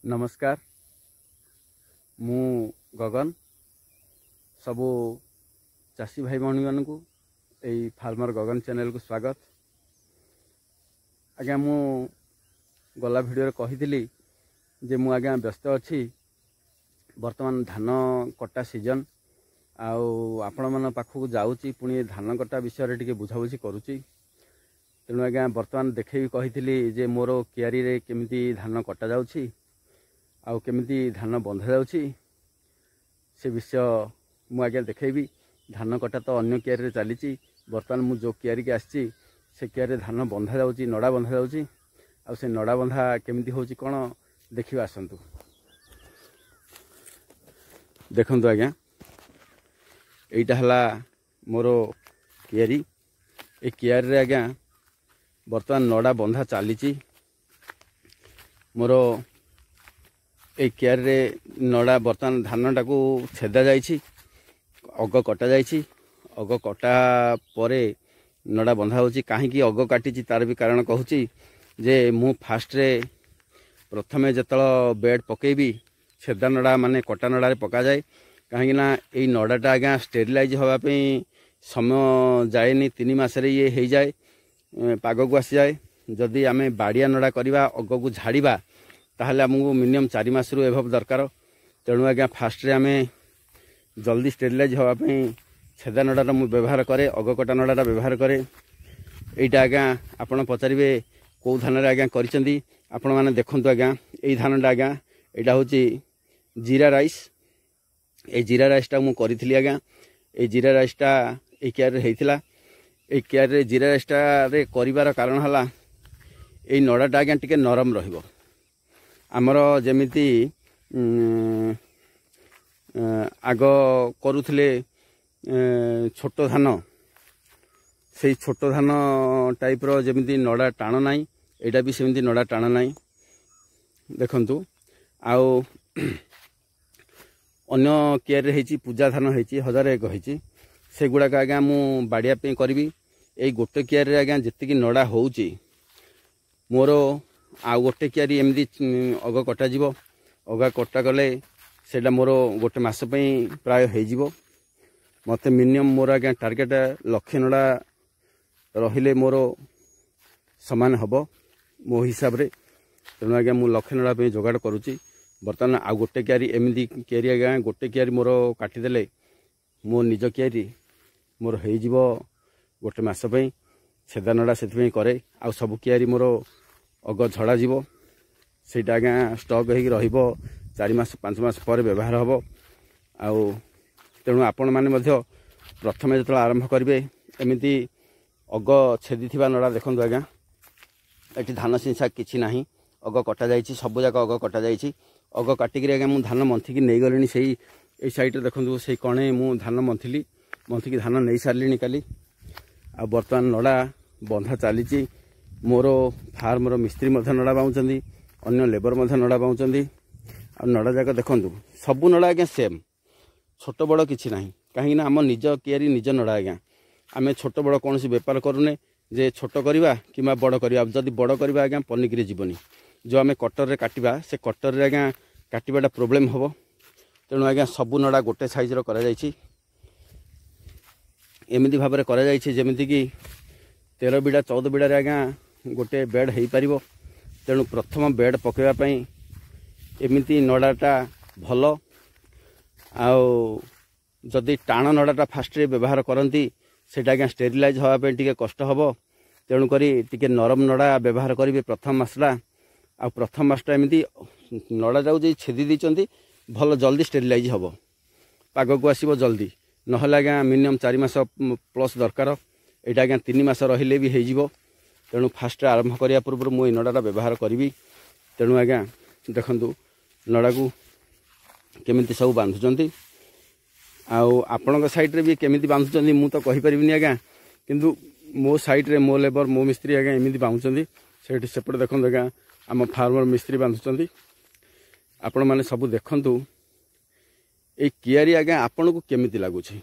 नमस्कार मु गगन सबू चाषी भाई भौणी मान को यही फार्मर गगन चैनल को स्वागत। आज्ञा मु गला भिडियो कही जे मु आज्ञा व्यस्त अच्छी वर्तमान धान कटा सीजन आपण मन पाखक जाऊँगी पुणी धान कटा विषय टे बुझाबुझी करुच्ची तेणु आज्ञा वर्तमान देखे कही जे मोर कियारी रे केमिति धान कटा जाउछि आउ केमिति धान बंधा जाउछि से विषय मु आज्ञा देखेबी। धान कटा तो अन्य कियारी रे चली वर्तमान मु जो कियारी के आसी से कियारी रे धान बंधा जाउछि नड़ा बंधा जाउछि आउ से नड़ा बंधा केमिति होउछि कोन देखिबा आसंतु। देखंतु आज्ञा एटा हला मोर कियारी ए कियारी रे आज्ञा वर्तमान नड़ा बंधा चली मोर ए कियारी रे नड़ा वर्तमान धान टाकू छेदा जाइछि अग कटा जाइछि अग कटा परे नड़ा बंधा होछि काहेकि अग काटिछि तार भी कारण कहूछि जे मु फास्ट रे प्रथमे जतल बेड पकेबी छेदा नड़ा माने कटा नड़ा रे पका जाए कहीं ना यही नड़ाटा आज्ञा स्टेरिलाइज होगा समय जाएनि 3 मास ये हो जाए पाग को आसी जाए जदि आम बाड़िया नड़ा करवा अग को झाड़ा ताहले आमको मिनिमम 4 मास रु एभव दरकार। तेणु आज्ञा फास्ट रे आम जल्दी स्टेरिलाइज होगापी छेदा नड़ार मु व्यवहार करे अग कटा नड़ार व्यवहार करे। यहीटा आज्ञा आपड़ पचारे कौ धान आज्ञा करिसेंती आपण माने देखंतु आज्ञा यही धानटा आज्ञा यहाँ हूँ जीरा राइस ए जीरा राइसटा मु करी आज्ञा ए जीरा राइसटा ए कियारी होइथिला ए कियारी जीरा राइसटा रे करिवार कारण हला ए नड़ाटा आज्ञा टिके नरम रहिबो आमर जेमिति आग करुथिले छोट धान से छोट धान टाइप रो जेमिति नड़ा टाण नाई एटा भी सेमिति नड़ा टाण नाई। देखंतु आउ अन्य कियारी हेची पूजा धान हेची 1001 हेची से गुड़ाक आज्ञा मु बाड़िया पे करी ए गोटे कियारी आज्ञा जेतिकी नड़ा होउची मोर आउ गोटे कियारी एमदी अग कटा जीवो अग कटा गले सेटा मोर गोटे मास प्राय हो मते मिनिमम मोर आज्ञा टार्गेट 1 लाख नड़ा रहिले मोर समान हबो मो हिसाब रे। तेणु आज्ञा मु 1 लाख नड़ा पे जोगाड़ करुची बर्तमान आउ गोटे कियारी एमदी कियारी आज्ञा गोटे कियारी मोर काटिदेले मो निज कियारी मोर हो गोटे मास छेदा नड़ा से करे आउ सब कियारी मोर अग झड़ा जीवो सेटा आज्ञा स्टॉक होगी रहिबो 4 मास 5 मास पर व्यवहार हबो आउ तेणु आपण माने मध्य प्रथमे जतला आरंभ करिवे एमिति अग छेदी थिबा नड़ा देखंतु आज्ञा एठी धान सिंसा किछि नाही अग कटा जाइछि सब जाक अग कटा जाइछि अग काटिक आज्ञा मु धान मंथिकी नहीं गलिनी से ए साइड देखंतु से कणे मु धान मंथिकी धान नहीं सारलिनी काली आ वर्तमान नड़ा बंधा चली मोर फार्म मिस्त्री नड़ा बाँचुंदी अन्य लेबर नड़ा बाँचुंदी आ नड़ा जाक देखंतु सबू नड़ा आज्ञा सेम छोट बड़ किछि नाही कहीं आम निज कियारी निज नड़ा आज्ञा आम छोट बड़ कौन बेपार करूने जे छोट करवा कि बड़ करवा जदि बड़ करवा आज्ञा पनिकी जीवनी जो आम कटर रे काटिबा से कटर रे आज्ञा काटिबाटा प्रोब्लेम हम। तेणु आज्ञा सबू नड़ा गोटे साइज रो करा जाइछि एमिति भाबरे करा जाइछि जेमिति कि 13 बिड़ा 14 बिड़ा रे आज्ञा गोटे बेड हो पारिबो। तेणु प्रथम बेड पकेवा पई एमिति नड़ाटा भल आउ जदि टाण नड़ाटा फास्ट रे व्यवहार करती सेटा आज्ञा स्टेरिलाइज होगा पे टिके कष्ट हबो। तेणु करी टिके नरम नड़ा व्यवहार करिवे प्रथम मासटा आ प्रथम मासटा एमिति नड़ा जाऊ जे छेदी दीचंती भल जल्दी स्टेरिलाइज हबो पाग को आसीबो जल्दी नहले आज्ञा मिनिमम 4 मास प्लस दरकार एटा आज्ञा 3 मास रहिले भी हो। तेणु फास्ट आरंभ करिया पूर्व मु नड़ाटा व्यवहार करी। तेणु आज्ञा देखंतु नड़ा को केमिति सब बांधुचंती आउ आपण साइड रे भी केमिति बांधुचंती मु तो कहि परिबिनी आज्ञा किंतु मो साइड रे मो लेबर मो मिस्त्री आज्ञा एमिति बांधुचंती सेठी सेपट देखंतु आज्ञा आम फार्मर मिस्त्री बांधुचंती आपण माने सब देखंतु ए कियारी आज्ञा आपण को केमिति लागुछि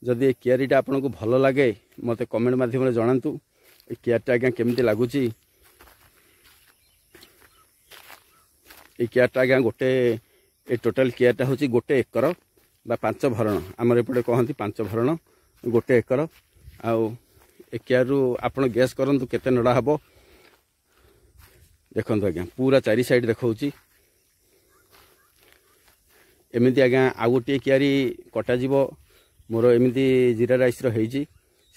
जदि ए कियारीटा आपण को भल लागे मते कमेंट माध्यम रे जणांतु ए कियारीटा आज्ञा केमिति लागुछि ये केयारटा आज्ञा गोटे ये टोटाल केयारटा हूँ गोटे एकर बा 5 भरण आमर एपटे कहती 5 भरण गोटे एकर आउ ए केयार रु आपण गैस करंतु केते नड़ा हबो देखंतु आज्ञा पूरा चारि साइड देखौची एमिति आज्ञा आ गोटे क्यारी कटा जीवो मोर एमिति जीरा राइस रो हेजी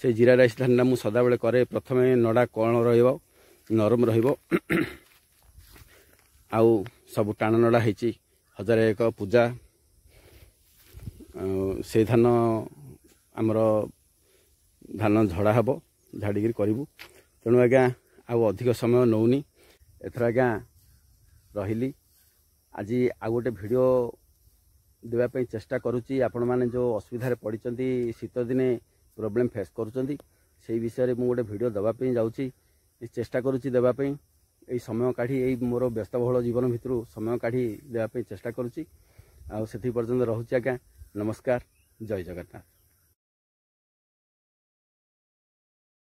से जीरा राइस धान मु सदा बेले करे प्रथमे नड़ा कण रहइबो नरम रहिबो आउ सब टाण नड़ा हेची 1001 पूजा से धान आमर धान झड़ा हबो झाड़ी करूँ तेणु आज्ञा आउ अधिक समय नौनी एथर आज्ञा रही आज आ गोटे भिडियो देवाई चेष्टा करुच्ची आपण मैंने जो असुविधा पड़ती शीत दिने प्रोब्लेम फेस करुँच से विषय में गोटे भिडियो देवाई जाऊँगी चेष्टा करुच्ची देवाई यही समय काढ़ी यही मोर व्यस्तबहुल जीवन भितर समय काढ़ी देवाई चेष्टा करुच्ची आ से पर्यंत रोचे आज्ञा नमस्कार जय जगन्नाथ।